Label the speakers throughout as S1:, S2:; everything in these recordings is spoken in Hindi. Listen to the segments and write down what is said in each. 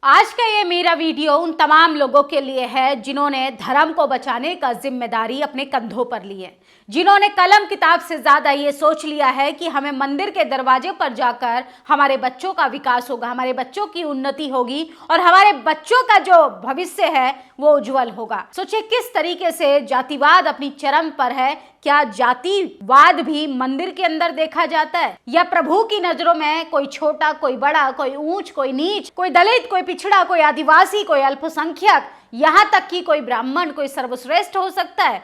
S1: आज का ये मेरा वीडियो उन तमाम लोगों के लिए है जिन्होंने धर्म को बचाने का जिम्मेदारी अपने कंधों पर ली है, जिन्होंने कलम किताब से ज्यादा ये सोच लिया है कि हमें मंदिर के दरवाजे पर जाकर हमारे बच्चों का विकास होगा, हमारे बच्चों की उन्नति होगी और हमारे बच्चों का जो भविष्य है वो उज्जवल होगा। सोचिए किस तरीके से जातिवाद अपनी चरम पर है। क्या जातिवाद भी मंदिर के अंदर देखा जाता है या प्रभु की नजरों में कोई छोटा, कोई बड़ा, कोई ऊंच, कोई नीच, कोई दलित, कोई पिछड़ा, कोई आदिवासी, कोई अल्पसंख्यक, यहाँ तक कि कोई ब्राह्मण, कोई सर्वश्रेष्ठ हो सकता है?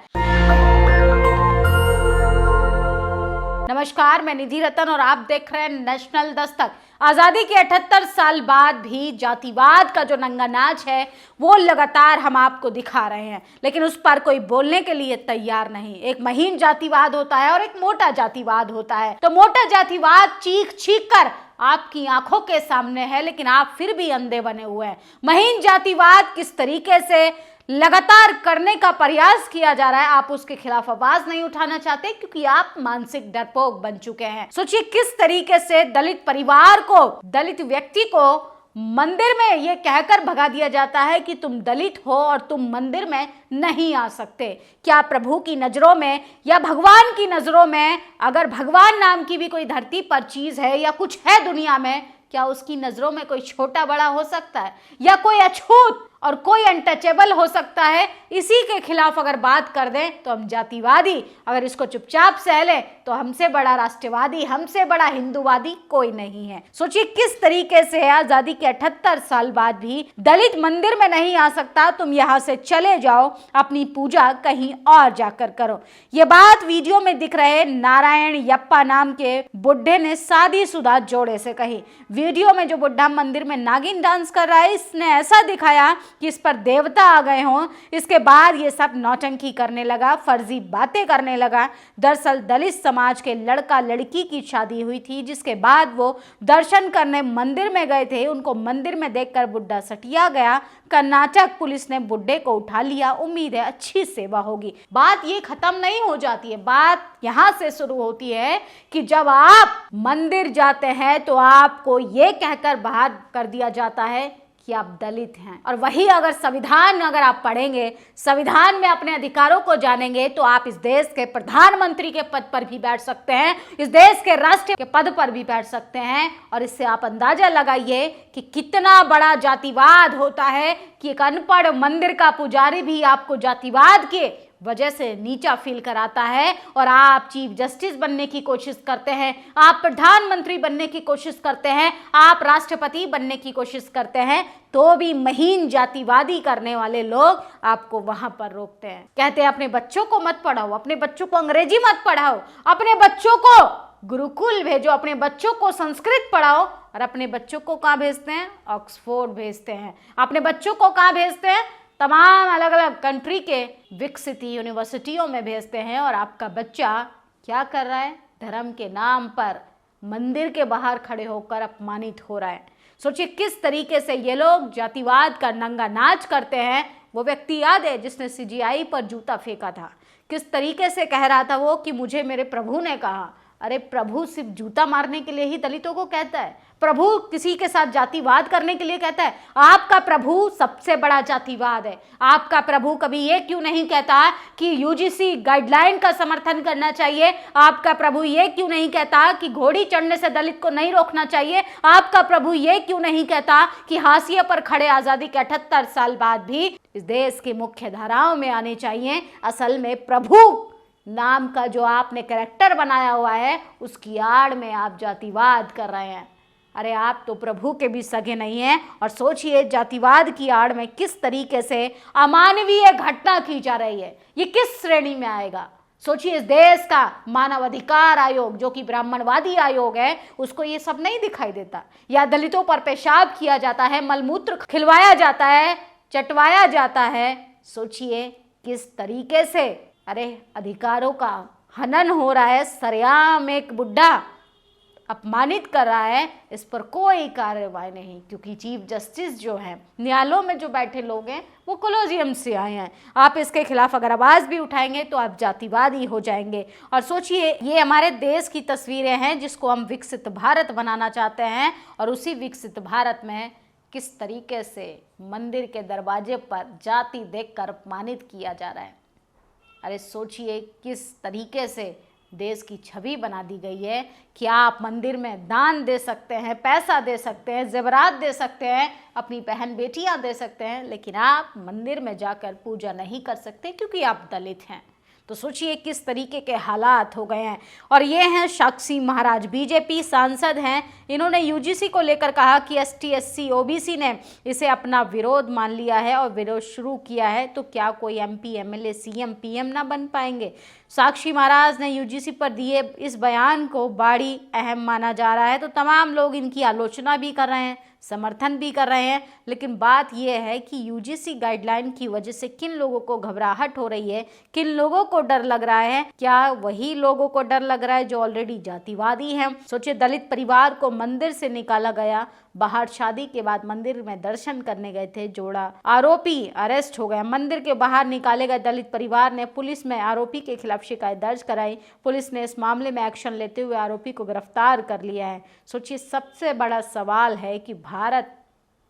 S1: नमस्कार, मैं निधि रतन और आप देख रहे हैं नेशनल दस्तक। आजादी के 78 साल बाद भी जातिवाद का जो नंगा नाच है वो लगातार हम आपको दिखा रहे हैं, लेकिन उस पर कोई बोलने के लिए तैयार नहीं। एक महीन जातिवाद होता है और एक मोटा जातिवाद होता है। तो मोटा जातिवाद चीख चीख कर आपकी आंखों के सामने है, लेकिन आप फिर भी अंधे बने हुए हैं। महीन जातिवाद किस तरीके से लगातार करने का प्रयास किया जा रहा है, आप उसके खिलाफ आवाज नहीं उठाना चाहते क्योंकि आप मानसिक डरपोक बन चुके हैं। सोचिए किस तरीके से दलित परिवार को, दलित व्यक्ति को मंदिर में यह कहकर भगा दिया जाता है कि तुम दलित हो और तुम मंदिर में नहीं आ सकते। क्या प्रभु की नजरों में या भगवान की नजरों में, अगर भगवान नाम की भी कोई धरती पर चीज है या कुछ है दुनिया में, क्या उसकी नजरों में कोई छोटा बड़ा हो सकता है या कोई अछूत और कोई अनटचेबल हो सकता है? इसी के खिलाफ अगर बात कर दें तो हम जातिवादी, अगर इसको चुपचाप सह लें तो हमसे बड़ा राष्ट्रवादी, हमसे बड़ा हिंदूवादी कोई नहीं है। सोचिए किस तरीके से आजादी के 78 साल बाद भी दलित मंदिर में नहीं आ सकता। तुम यहाँ से चले जाओ, अपनी पूजा कहीं और जाकर करो। ये बात वीडियो में दिख रहे नारायण यप्पा नाम के बुढ़े ने शादीशुदा जोड़े से कही। वीडियो में जो बुढ़ा मंदिर में नागिन डांस कर रहा है, इसने ऐसा दिखाया कि इस पर देवता आ गए हों। इसके बाद ये सब नौटंकी करने लगा, फर्जी बातें करने लगा। दरअसल दलित समाज के लड़का लड़की की शादी हुई थी, जिसके बाद वो दर्शन करने मंदिर में गए थे। उनको मंदिर में देखकर बुड्ढा सटिया गया। कर्नाटक पुलिस ने बुड्ढे को उठा लिया। उम्मीद है अच्छी सेवा होगी। बात ये खत्म नहीं हो जाती है, बात यहाँ से शुरू होती है कि जब आप मंदिर जाते हैं तो आपको ये कहकर बाहर कर दिया जाता है कि आप दलित हैं। और वही अगर संविधान अगर आप पढ़ेंगे, संविधान में अपने अधिकारों को जानेंगे, तो आप इस देश के प्रधानमंत्री के पद पर भी बैठ सकते हैं, इस देश के राष्ट्रपति के पद पर भी बैठ सकते हैं। और इससे आप अंदाजा लगाइए कि कितना बड़ा जातिवाद होता है कि एक अनपढ़ मंदिर का पुजारी भी आपको जातिवाद के वजह से नीचा फील कराता है। और आप चीफ जस्टिस बनने की कोशिश करते हैं, आप प्रधानमंत्री बनने की कोशिश करते हैं, आप राष्ट्रपति बनने की कोशिश करते हैं, तो भी महीन जातिवादी करने वाले लोग आपको वहां पर रोकते हैं। कहते हैं अपने बच्चों को मत पढ़ाओ, अपने बच्चों को अंग्रेजी मत पढ़ाओ, अपने बच्चों को गुरुकुल भेजो, अपने बच्चों को संस्कृत पढ़ाओ। और अपने बच्चों को कहाँ भेजते हैं? ऑक्सफोर्ड भेजते हैं। अपने बच्चों को कहाँ भेजते हैं? तमाम अलग अलग कंट्री के विकसित यूनिवर्सिटियों में भेजते हैं। और आपका बच्चा क्या कर रहा है? धर्म के नाम पर मंदिर के बाहर खड़े होकर अपमानित हो रहा है। सोचिए किस तरीके से ये लोग जातिवाद का नंगा नाच करते हैं। वो व्यक्ति याद है जिसने सीजीआई पर जूता फेंका था? किस तरीके से कह रहा था वो कि मुझे मेरे प्रभु ने कहा। अरे प्रभु सिर्फ जूता मारने के लिए ही दलितों को कहता है? प्रभु किसी के साथ जातिवाद करने के लिए कहता है? आपका प्रभु सबसे बड़ा जातिवाद है। आपका प्रभु कभी ये क्यों नहीं कहता कि यूजीसी गाइडलाइन का समर्थन करना चाहिए? आपका प्रभु ये क्यों नहीं कहता कि घोड़ी चढ़ने से दलित को नहीं रोकना चाहिए? आपका प्रभु ये क्यों नहीं कहता कि हाशिए पर खड़े आजादी के 78 साल बाद भी इस देश की मुख्य धाराओं में आने चाहिए? असल में प्रभु नाम का जो आपने कैरेक्टर बनाया हुआ है, उसकी आड़ में आप जातिवाद कर रहे हैं। अरे आप तो प्रभु के भी सगे नहीं हैं। और सोचिए जातिवाद की आड़ में किस तरीके से अमानवीय घटना की जा रही है। ये किस श्रेणी में आएगा? सोचिए इस देश का मानव अधिकार आयोग, जो कि ब्राह्मणवादी आयोग है, उसको ये सब नहीं दिखाई देता। या दलितों पर पेशाब किया जाता है, मलमूत्र खिलवाया जाता है, चटवाया जाता है। सोचिए किस तरीके से अरे अधिकारों का हनन हो रहा है। सरेआम एक बुड्ढा अपमानित कर रहा है, इस पर कोई कार्रवाई नहीं, क्योंकि चीफ जस्टिस जो है, न्यायालयों में जो बैठे लोग हैं, वो कोलोजियम से आए हैं। आप इसके खिलाफ अगर आवाज़ भी उठाएंगे तो आप जातिवादी हो जाएंगे। और सोचिए ये हमारे देश की तस्वीरें हैं जिसको हम विकसित भारत बनाना चाहते हैं, और उसी विकसित भारत में किस तरीके से मंदिर के दरवाजे पर जाति देखकर अपमानित किया जा रहा है। अरे सोचिए किस तरीके से देश की छवि बना दी गई है कि आप मंदिर में दान दे सकते हैं, पैसा दे सकते हैं, जेवरात दे सकते हैं, अपनी बहन बेटियां दे सकते हैं, लेकिन आप मंदिर में जाकर पूजा नहीं कर सकते क्योंकि आप दलित हैं। तो सोचिए किस तरीके के हालात हो गए हैं। और ये हैं साक्षी महाराज, बीजेपी सांसद हैं। इन्होंने यूजीसी को लेकर कहा कि एसटी, एससी, ओबीसी ने इसे अपना विरोध मान लिया है और विरोध शुरू किया है, तो क्या कोई एमपी, एमएलए, सीएम, पीएम ना बन पाएंगे। साक्षी महाराज ने यूजीसी पर दिए इस बयान को बड़ी अहम माना जा रहा है। तो तमाम लोग इनकी आलोचना भी कर रहे हैं, समर्थन भी कर रहे हैं, लेकिन बात यह है कि यूजीसी गाइडलाइन की वजह से किन लोगों को घबराहट हो रही है, किन लोगों को डर लग रहा है। क्या वही लोगों को डर लग रहा है जो ऑलरेडी जातिवादी हैं। सोचिए दलित परिवार को मंदिर से निकाला गया, बाहर शादी के बाद मंदिर में दर्शन करने गए थे जोड़ा, आरोपी अरेस्ट हो गया। मंदिर के बाहर निकाले गए दलित परिवार ने पुलिस में आरोपी के खिलाफ शिकायत दर्ज कराई। पुलिस ने इस मामले में एक्शन लेते हुए आरोपी को गिरफ्तार कर लिया है। सोचिए सबसे बड़ा सवाल है कि भारत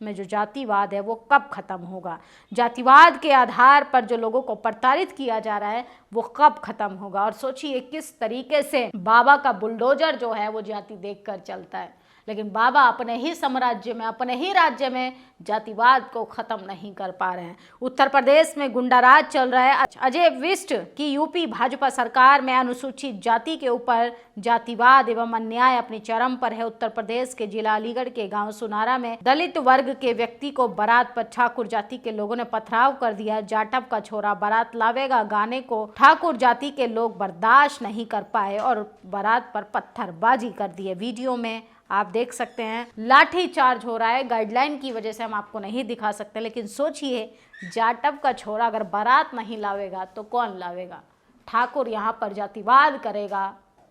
S1: में जो जातिवाद है वो कब खत्म होगा। जातिवाद के आधार पर जो लोगों को प्रताड़ित किया जा रहा है वो कब खत्म होगा। और सोचिए किस तरीके से बाबा का बुलडोजर जो है वो जाति देखकर चलता है, लेकिन बाबा अपने ही साम्राज्य में, अपने ही राज्य में जातिवाद को खत्म नहीं कर पा रहे हैं। उत्तर प्रदेश में गुंडाराज चल रहा है। अजय विष्ट की यूपी भाजपा सरकार में अनुसूचित जाति के ऊपर जातिवाद एवं अन्याय अपनी चरम पर है। उत्तर प्रदेश के जिला अलीगढ़ के गांव सुनारा में दलित वर्ग के व्यक्ति को बारात पर ठाकुर जाति के लोगों ने पथराव कर दिया। जाटव का छोरा बारात लावेगा गाने को ठाकुर जाति के लोग बर्दाश्त नहीं कर पाए और बारात पर पत्थरबाजी कर दिए। वीडियो में आप देख सकते हैं लाठी चार्ज हो रहा है। गाइडलाइन की वजह से हम आपको नहीं दिखा सकते, लेकिन सोचिए जाटव का छोरा अगर बारात नहीं लावेगा तो कौन लावेगा। ठाकुर यहाँ पर जातिवाद करेगा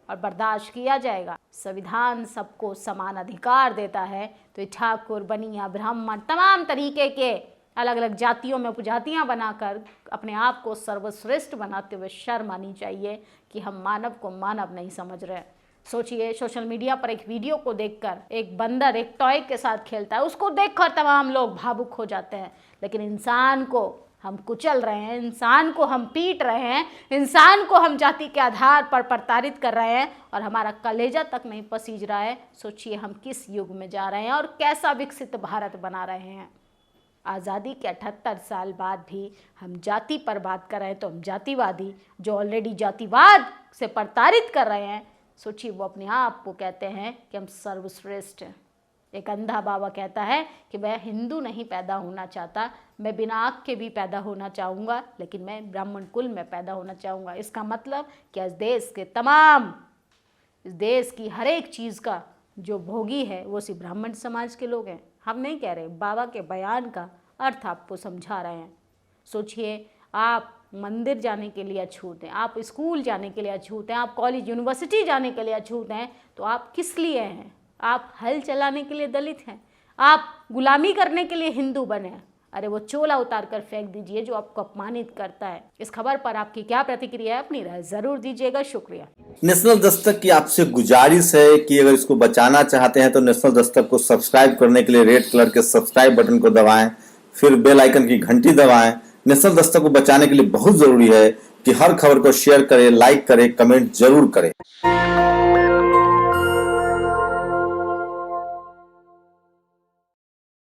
S1: और बर्दाश्त किया जाएगा। संविधान सबको समान अधिकार देता है, तो ये ठाकुर, बनिया, ब्राह्मण, तमाम तरीके के अलग अलग जातियों में उपजातियां बनाकर अपने आप को सर्वश्रेष्ठ बनाते हुए शर्म आनी चाहिए कि हम मानव को मानव नहीं समझ रहे। सोचिए सोशल मीडिया पर एक वीडियो को देखकर एक बंदर एक टॉय के साथ खेलता है, उसको देखकर तमाम लोग भावुक हो जाते हैं, लेकिन इंसान को हम कुचल रहे हैं, इंसान को हम पीट रहे हैं, इंसान को हम जाति के आधार पर प्रताड़ित कर रहे हैं और हमारा कलेजा तक नहीं पसीज रहा है। सोचिए हम किस युग में जा रहे हैं और कैसा विकसित भारत बना रहे हैं। आज़ादी के 78 साल बाद भी हम जाति पर बात कर रहे हैं, तो हम जातिवादी जो ऑलरेडी जातिवाद से प्रताड़ित कर रहे हैं, सोचिए वो अपने आप को कहते हैं कि हम सर्वश्रेष्ठ हैं। एक अंधा बाबा कहता है कि मैं हिंदू नहीं पैदा होना चाहता, मैं बिना आँख के भी पैदा होना चाहूँगा, लेकिन मैं ब्राह्मण कुल में पैदा होना चाहूँगा। इसका मतलब कि इस देश के तमाम, इस देश की हर एक चीज़ का जो भोगी है वो सिर्फ ब्राह्मण समाज के लोग हैं। हम नहीं कह रहे, बाबा के बयान का अर्थ आपको समझा रहे हैं। सोचिए आप मंदिर जाने के लिए अछूत हैं, आप स्कूल जाने के लिए अछूत हैं, आप कॉलेज यूनिवर्सिटी जाने के लिए अछूत हैं, तो आप किस लिए हैं? आप हल चलाने के लिए दलित हैं, आप गुलामी करने के लिए हिंदू बने हैं। अरे वो चोला उतार कर फेंक दीजिए जो आपको अपमानित करता है। इस खबर पर आपकी क्या प्रतिक्रिया है, अपनी राय जरूर दीजिएगा। शुक्रिया।
S2: नेशनल दस्तक की आपसे गुजारिश है कि अगर इसको बचाना चाहते हैं तो नेशनल दस्तक को सब्सक्राइब करने के लिए रेड कलर के सब्सक्राइब बटन को दबाएं, फिर बेल आइकन की घंटी दबाएं। नेशनल दस्तक को बचाने के लिए बहुत जरूरी है कि हर खबर को शेयर करें, लाइक करें, कमेंट जरूर करें।